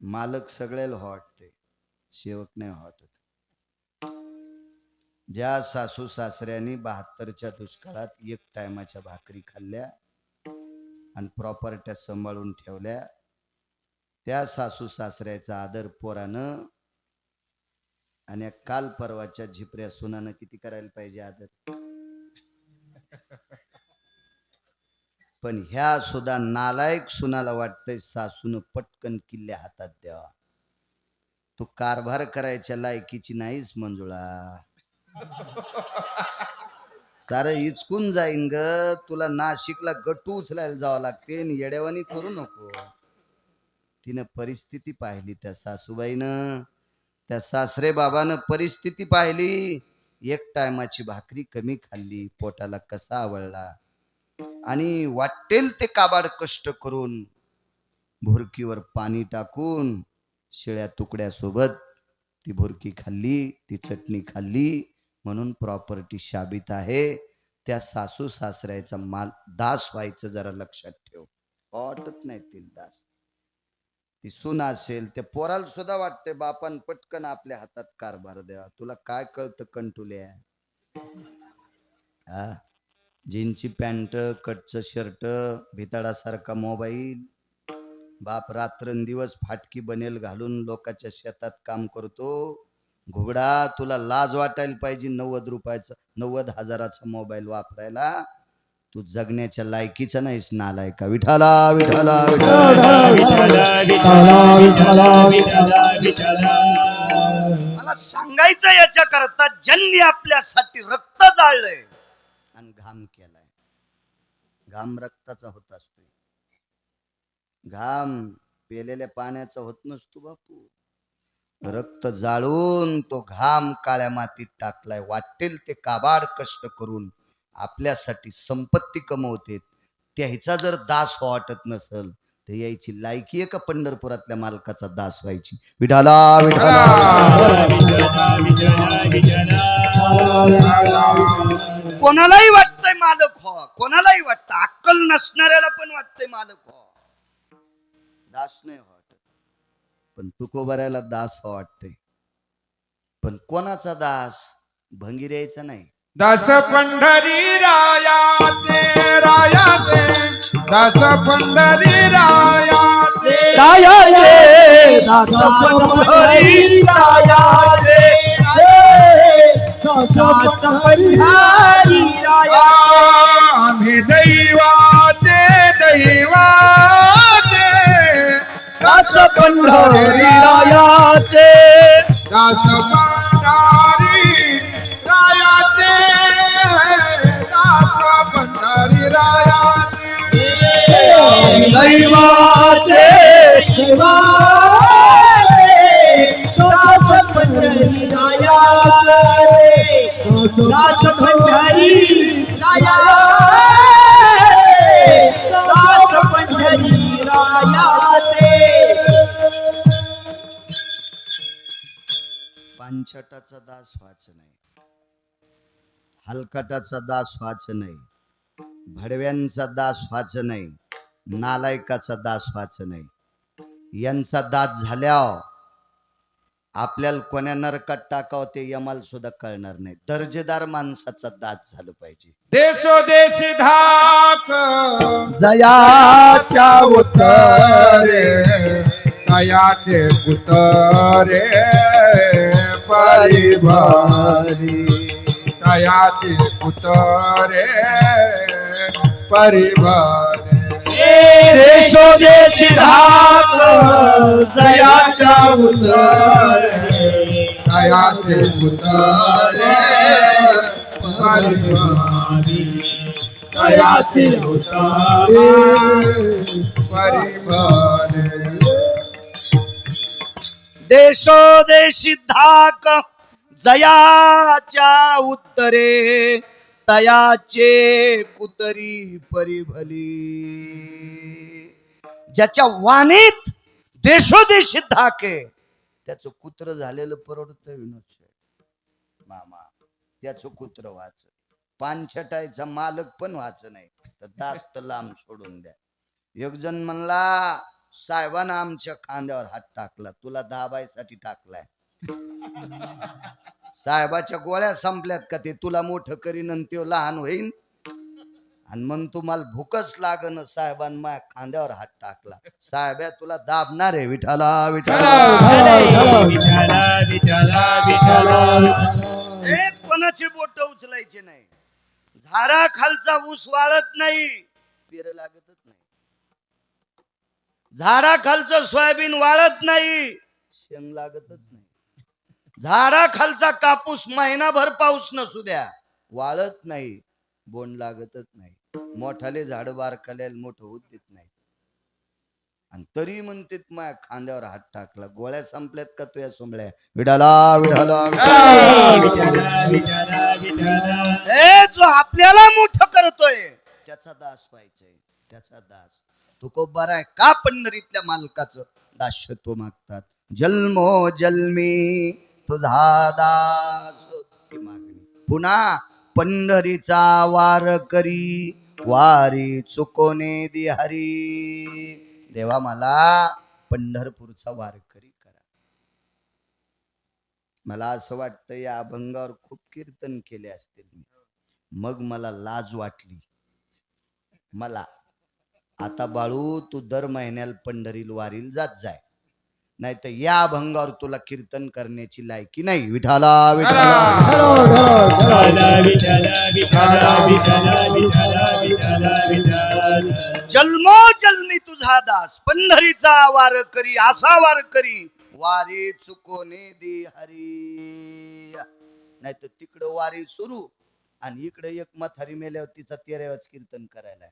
मालक सगळ्याला वाटते, सेवक नाही वाटत. ज्या सासू सासऱ्यांनी 72च्या दुष्काळात एक टायमाच्या भाकरी खाल्ल्या आणि प्रॉपर्ट्या सांभाळून ठेवल्या, त्या सासू सासऱ्याचा आदर पोरानं आणि काल परवाच्या झिपऱ्या सुनानं किती करायला पाहिजे आदर. पण ह्या सुद्धा नालायक सुनाला वाटतंय सासून पटकन किल्ले हातात द्यावा. तू कारभार करायच्या लायकीची नाहीस मंजुळा. सारं इचकून जाईन ग. तुला नाशिकला गट्टू उचलायला जावं लागते. येड्यावानी करू नको. तिनं परिस्थिती पाहिली, त्या सासूबाईनं, त्या सासरे बाबानं परिस्थिती पाहिली. एक टायमाची भाकरी कमी खाल्ली, पोटाला कसा आवळला आणि वाटेल ते काबाड कष्ट करून भुरकीवर पाणी टाकून शिळ्या तुकड्यासोबत ती भुरकी खाल्ली, ती चटणी खाल्ली, म्हणून प्रॉपर्टी शाबित आहे. त्या सासू सासऱ्याचा माल दास व्हायचं जरा लक्षात ठेव. वाटत नाही ती दास. ती सून असेल, त्या पोराला सुद्धा वाटते बापान पटकन आपल्या हातात कारभार द्यावा. तुला काय कळतं कंटुल्या? हा, जीनची पॅन्ट, कटचं शर्ट, भिताडासारखा मोबाईल, बाप रात्रंदिवस फाटकी बनेल घालून लोकांच्या शेतात काम करतो. घुगडा, तुला लाज वाटायला पाहिजे 90 रुपयाचा 90,000चा मोबाईल वापरायला. तू जगण्याच्या लायकीचा नाहीस नालायका. विठाला विठाला मला सांगायचं याच्या करता, ज्यांनी आपल्यासाठी रक्त जाळलंय आणि घाम केलाय. घाम रक्ताचा होत असतो, घाम पेलेल्या पाण्याचा होत नसतो बापू. रक्त जाळून तो घाम काळ्या मातीत टाकलाय. वाटेल ते काबाड कष्ट करून आपल्यासाठी संपत्ती कमवते. त्याचा जर दास वाटत नसल तर यायची लायकी आहे का पंढरपुरातल्या मालकाचा दास व्हायची? विठाला विठाला. कोणालाही वाटतंय मालक हो, कोणालाही वाटतं, अक्कल नसणाऱ्याला पण वाटतंय मालक हो, दास नाही वाटत. पण तुकोबाऱ्याला दास वाटते. पण कोणाचा दास? भंगिऱ्याचा नाही. दास पंढरी रायाचे रायाचे, दास पंढरी रायाचे रायाचे, दास पंढरी रायाचे, दास पंढरी राया. आम्ही दैवाचे दैवाचे, दास पंढरी रायाचे, दास पंढरी रायाचे, दास पंढरी रायाचे, दैवाचे दास पंढरी राया, दास पंढरी राया, दास पंढरी रायाचे. पांचटाचा दास व्हायचं नाही, हलकटाचा दास व्हायचं नाही, भडव्यांचा दास व्हायचं नाही, नालायकाचा दास व्हायचं नाही. यांचा दास झाल्यावर आपल्याला कोण्या नरकात टाकावं ते यमाला सुद्धा कळणार नाही. दर्जेदार माणसाचा दास झालं पाहिजे. देशोदेशी धाक जयाच्या उतरे, तयाचे उतरे परिभारी, तयाचे उतरे परिभारी. देशोदेशी धाक जयाच्या उतरे, तयाचे उतरे परिभारी, तयाचे उतरे परिभारी. देशोदेशी धाक जयाच्या उत्तरे, तयाचे कुतरी परिभली. ज्याच्या वाणीत देशोदेशी धाक आहे त्याचं कुत्र झालेलं परवडतं. विनोद मामा, त्याचं कुत्र वाच. पानछटायचा मालक पण वाच नाही तर दास्त लांब सोडून द्या. एक जण म्हणला साहेबानं आमच्या खांद्यावर हात टाकला, तुला दाबायसाठी टाकलाय. साहेबाच्या गोळ्या संपल्यात का ते तुला मोठं करीन आणि तो लहान होईन? आणि मग तुम्हाला भूकच लागन. साहेबान माझ्या खांद्यावर हात टाकला. साहेब्या तुला दाबणार आहे. विठाला विठाला कोणाचे बोट उचलायचे नाही. झाडा खालचा ऊस वाळत नाही, पेर लागतच नाही. झाडा खालचं सोयाबीन वाळत नाही, शेंग लागतच नाही. झाडा खालचा कापूस महिनाभर पाऊस नसू द्या वाळत नाही, बोंड लागतच नाही. मोठाले झाड बारकाले मोठं होत देत नाही. आणि तरी म्हणते माझ्या खांद्यावर हात टाकला. गोळ्या संपल्यात का तुझ्या सोमळ्या? विडाला विडाला जो आपल्याला मोठं करतोय त्याचा दास व्हायचंय, त्याचा दास. तुकोबार आहे का पंढरीतल्या मालकाचं दासत्व मागतात. जन्मो जन्मी तुझा दास ही मागणी. पुन्हा पंढरीचा वार करी, वारी चुकोने दि हरी. देवा मला पंढरपूरचा वारकरी करा. मला असं वाटतं या अभंगावर खूप कीर्तन केले असतील मी, मग मला लाज वाटली. मला आता बाळू तू दर महिन्याला पंढरीला वारीला जात जाय, नाही तर या अभंगावर तुला कीर्तन करण्याची लायकी नाही. विठाला जन्मो जन्मी तुझा दास, पंढरीचा वार करी, असा वार करी, वारी चुकोने दे हरी. नाही तर तिकडं वारी सुरू आणि इकडे एक म्हातारी मेल्यावर तिचा 13वाच कीर्तन करायला.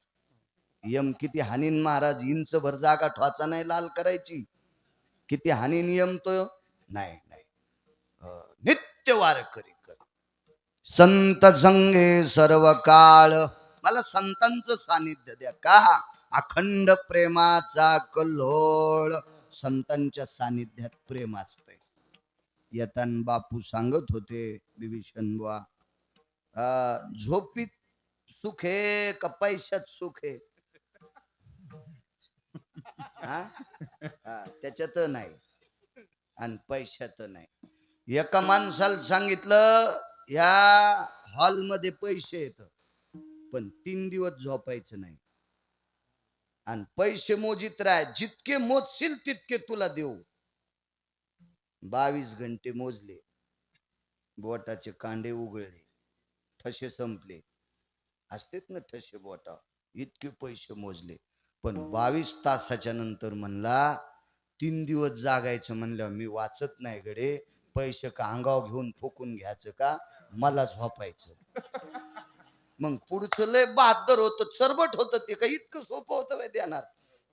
यम किती हानीन महाराज, इंच भर जागा ठवाचा नाही लाल करायची. किती हानी नियम तो नाही नाही. नित्य वारकरी कर. संत संगे सर्व काळ. मला संतांचं सानिध्य द्या का? अखंड प्रेमाचा कल्लोळ. संतांच्या सानिध्यात प्रेम असतंय. येताना बापू सांगत होते बिभीषण बुवा, झोपीत सुख आहे का पैशात सुख आहे? त्याच्यात नाही आणि पैशात नाही. एका माणसाला सांगितलं या हॉलमध्ये पैसे येत पण 3 दिवस झोपायचं नाही आणि पैसे मोजित राह, जितके मोजशील तितके तुला देऊ. 22 घंटे मोजले, बोटाचे कांडे उघळले, ठसे संपले. असतेत ना ठसे बोटा, इतके पैसे मोजले. पण 22 तासाच्या नंतर म्हणला 3 दिवस जागायचं. म्हणलं मी वाचत नाही गडे, पैसे का अंगावर घेऊन फुकून घ्यायचं का, मला झोपायचं. मग पुढचं लय बहादर होतं, चरबट होतं. ते काही इतकं सोपं होतं देणार.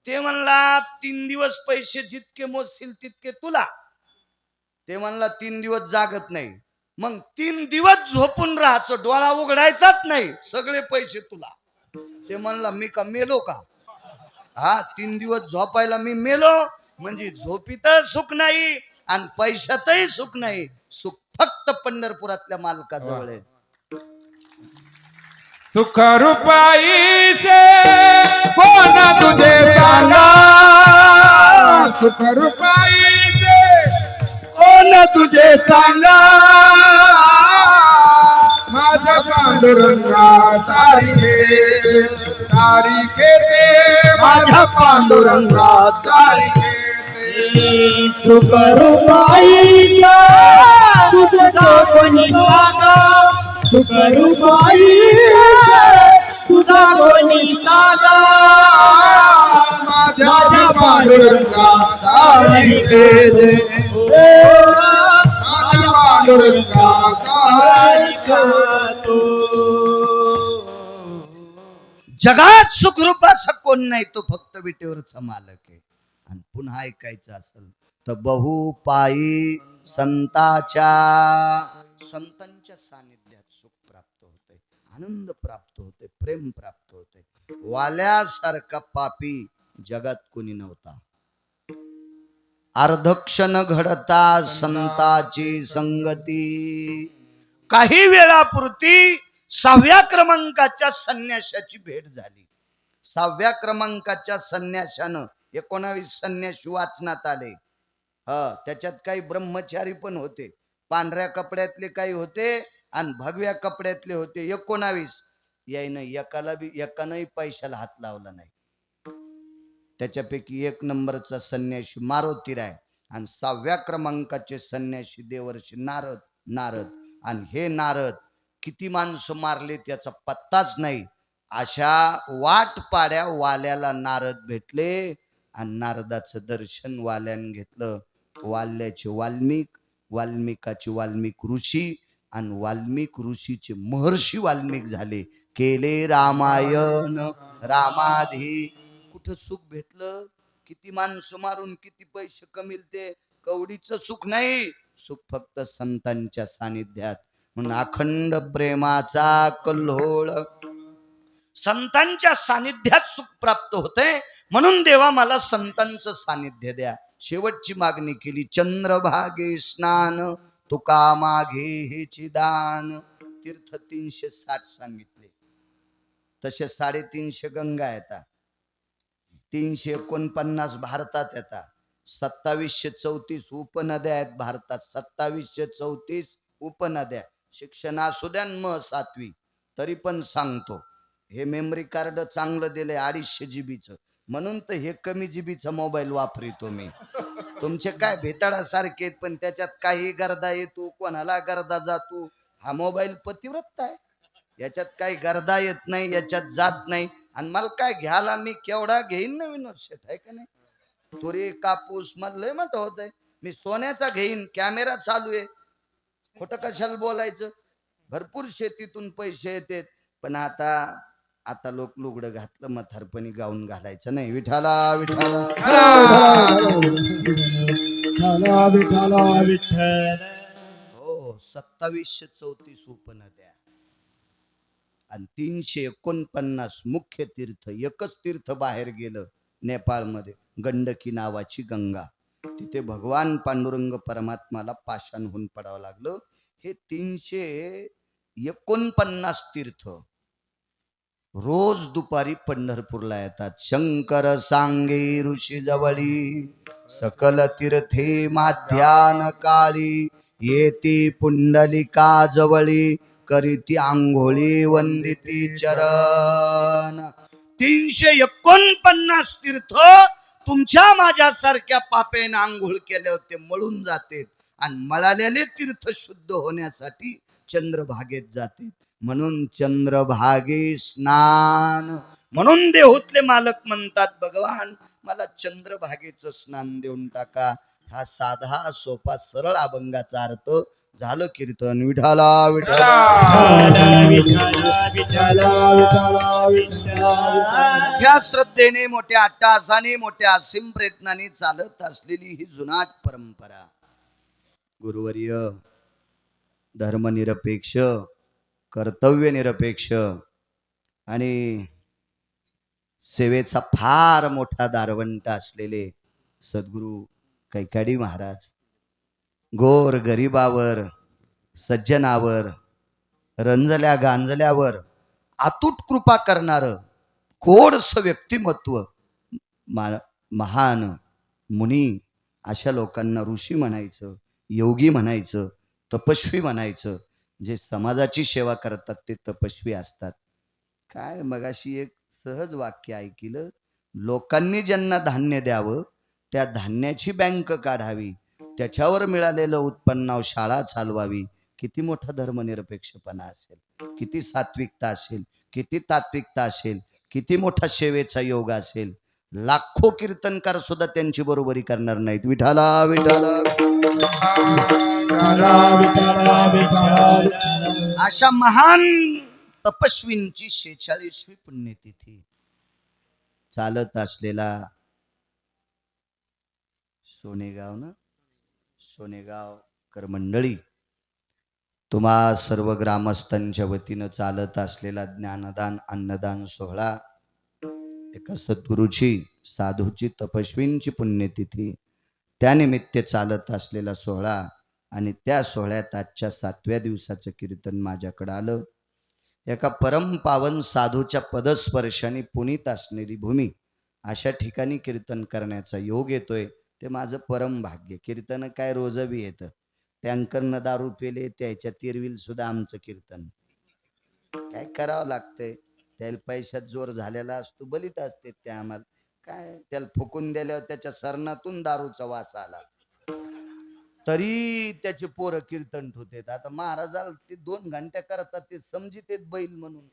ते म्हणला 3 दिवस पैसे जितके मोजशील तितके तुला. ते म्हणला 3 दिवस जागत नाही. मग 3 दिवस झोपून राहायचं, डोळा उघडायचाच नाही, सगळे पैसे तुला. ते म्हणला मी का मेलो का? 3 दिवस झोपायला मी मेलो म्हणजे झोपीत सुख नाही आणि पैशातही सुख नाही. सुख फक्त पंढरपुरातल्या मालकाजवळ आहे. सुख रूपाई से कोण तुझे सांगा, सुख रूपाई से कोण तुझे सांगा. माझ्या पांडुरंगा सारिके सारिके ते, माझ्या पांडुरंगा सारिके ते. सुख रूपाईचा तुझा कोणी सांगा, सुख रूपाईचा तुझा कोणी सांगा. माझ्या पांडुरंगा सारिके ते, माझ्या पांडुरंगा सारिके तो. जगात सुखरूप असा कोण नाही, तो फक्त विटेवरचा मालक आहे. आणि पुन्हा ऐकायचं असेल तर बहुपायी संतांच्या सानिध्यात सुख प्राप्त होते, आनंद प्राप्त होते, प्रेम प्राप्त होते. वाल्यासारखा पापी जगात कोणी नव्हता. अर्धक्षण घडता संताची संगती. काही वेळापुरती 6व्या क्रमांकाच्या संन्याशाची भेट झाली. 6व्या क्रमांकाच्या संन्याशानं 19 संन्यासी वाचनात आले. त्याच्यात काही ब्रह्मचारी पण होते, पांढऱ्या कपड्यातले काही होते आणि भगव्या कपड्यातले होते. 19 यायनं एकानंही पैशाला हात लावला नाही. त्याच्यापैकी 1 नंबरचा संन्यासी मारुतीराय आणि 6व्या क्रमांकाचे संन्यासी देवर्षी नारद. आणि हे नारद किती माणसं मारले त्याचा पत्ताच नाही. अशा वाट पाड्या वाल्याला नारद भेटले आणि नारदाचं दर्शन वाल्यानं घेतलं. वाल्याचे वाल्मिकाचे वाल्मिक ऋषी आणि वाल्मिक ऋषीचे महर्षी वाल्मिक झाले. केले रामायण रामाधी. कुठं सुख भेटलं? किती माणसं मारून किती पैसे कमिलते, कवडीचं सुख नाही. सुख फक्त संतांच्या सानिध्यात. म्हणून अखंड प्रेमाचा कल्होळ संतांच्या सानिध्यात सुख प्राप्त होते. म्हणून देवा मला संतांचं सानिध्य द्या. शेवटची मागणी केली. चंद्रभागे स्नान तुका मागे हेची दान. तीर्थ 360 सांगितले, तसे 350 गंगा येतात, 349 भारतात येतात, 2734 उपनद्या आहेत भारतात, 2734 उपनद्या. शिक्षण असू द्या मग 7वी, तरी पण सांगतो, हे मेमरी कार्ड चांगलं दिलंय 250 GB, म्हणून तर हे कमी जीबीचा मोबाईल वापरतो मी. तुमचे काय भेताळासारखे, पण त्याच्यात काही गर्दा येतो, कोणाला गर्दा जातो. हा मोबाईल पतिव्रत आहे, याच्यात काही गर्दा येत नाही, याच्यात जात नाही. आणि मला काय घ्यायला, मी केवढा घेईन ना विनोद शेठ, आहे का नाही? तुरी कापूस मला लय मोठं होत आहे, मी सोन्याचा घेईन. कॅमेरा चालू आहे, खोटं कशाला बोलायचं. भरपूर शेतीतून पैसे येतात, पण आता लोक लुगडं घातलं म्हातारपणी गाऊन घालायचं नाही. विठाला विठाला हो. 2734 उपनद्या आणि 349 मुख्य तीर्थ. एकच तीर्थ बाहेर गेलं नेपाळमध्ये, गंडकी नावाची गंगा. तिथे भगवान पांडुरंग परमात्माला पाषाण होऊन पडावं लागलं. हे 349 तीर्थ रोज दुपारी पंढरपूरला येतात. शंकर सांगे ऋषी जवळी सकल तीर्थे माध्यान काळी. येती पुंडलिका जवळी करीती आंघोळी वंदिती चरण. 349 तीर्थ तुमच्या माझ्यासारख्या पापेन आंघोळ केले होते मळून जाते, आणि मळालेले तीर्थ शुद्ध होण्यासाठी चंद्रभागेत जाते. म्हणून चंद्रभागे स्नान. म्हणून देहूतले मालक म्हणतात, भगवान मला चंद्रभागेचं स्नान देऊन टाका. हा साधा सोपा सरळ अभंगाचा अर्थ. झालं कीर्तन. विठाला विठाला मोठ्या श्रद्धेने, मोठ्या अट्टाहासाने, मोठ्या असीम प्रयत्नाने चालत असलेली ही जुनाट परंपरा. गुरुवर्य धर्मनिरपेक्ष, कर्तव्य निरपेक्ष आणि सेवेचा फार मोठा दारवंट असलेले सद्गुरु कैकाडी महाराज गोर गरिबावर, सज्जनावर, रंजल्या गांजल्यावर अतूट कृपा करणारं गोडसं व्यक्तिमत्व. महान मुनी अशा लोकांना ऋषी म्हणायचं, योगी म्हणायचं, तपस्वी म्हणायचं. जे समाजाची सेवा करतात ते तपस्वी असतात. काय मगाशी एक सहज वाक्य ऐकिलं, लोकांनी ज्यांना धान्य द्यावं त्या धान्याची बँक काढावी, त्याच्यावर मिळालेलं उत्पन्नावर शाळा चालवावी. किती मोठा धर्मनिरपेक्षपणा असेल, किती सात्विकता असेल, किती तात्विकता असेल, किती मोठा सेवेचा योग असेल. लाखो कीर्तनकार सुद्धा त्यांची बरोबरी करणार नाहीत. विठाला विठाला. अशा महान तपस्वींची 46वी पुण्यतिथी चालत असलेला सोनेगावकर मंडळी, तुम्हा सर्व ग्रामस्थांच्या वतीनं चालत असलेला ज्ञानदान अन्नदान सोहळा, एका सद्गुरूची, साधूची, तपस्वींची पुण्यतिथी, त्यानिमित्त चालत असलेला सोहळा. आणि त्या सोहळ्यात आजच्या 7व्या दिवसाचं कीर्तन माझ्याकडं आलं. एका परम पावन साधूच्या पदस्पर्शाने पुनीत असणारी भूमी अशा ठिकाणी कीर्तन करण्याचा योग येतोय ते माझं परम भाग्य. कीर्तन काय रोज बी येतं. टँकरनं दारू पेले त्याच्या तिरविल सुद्धा आमचं कीर्तन. काय करावं लागतंय, त्याला पैशात जोर झालेला असतो, बलित असते ते आम्हाला. काय त्याला फुकून दिल्यावर त्याच्या सरणातून दारूचा वास आला तरी त्याचे पोरं कीर्तन ठेवतात. आता महाराजाला ते 2 घंटे करतात ते समजित बैल म्हणून.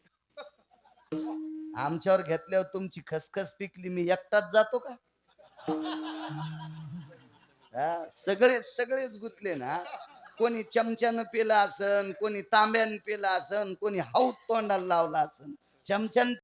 आमच्यावर घेतल्यावर तुमची खसखस पिकली मी एकटाच जातो का? सगळे सगळेच गुतले ना. कोणी चमच्यानं पेला असन, कोणी तांब्यानं पेला असन, कोणी हाऊत तोंडाला लावला असन. चमच्यानं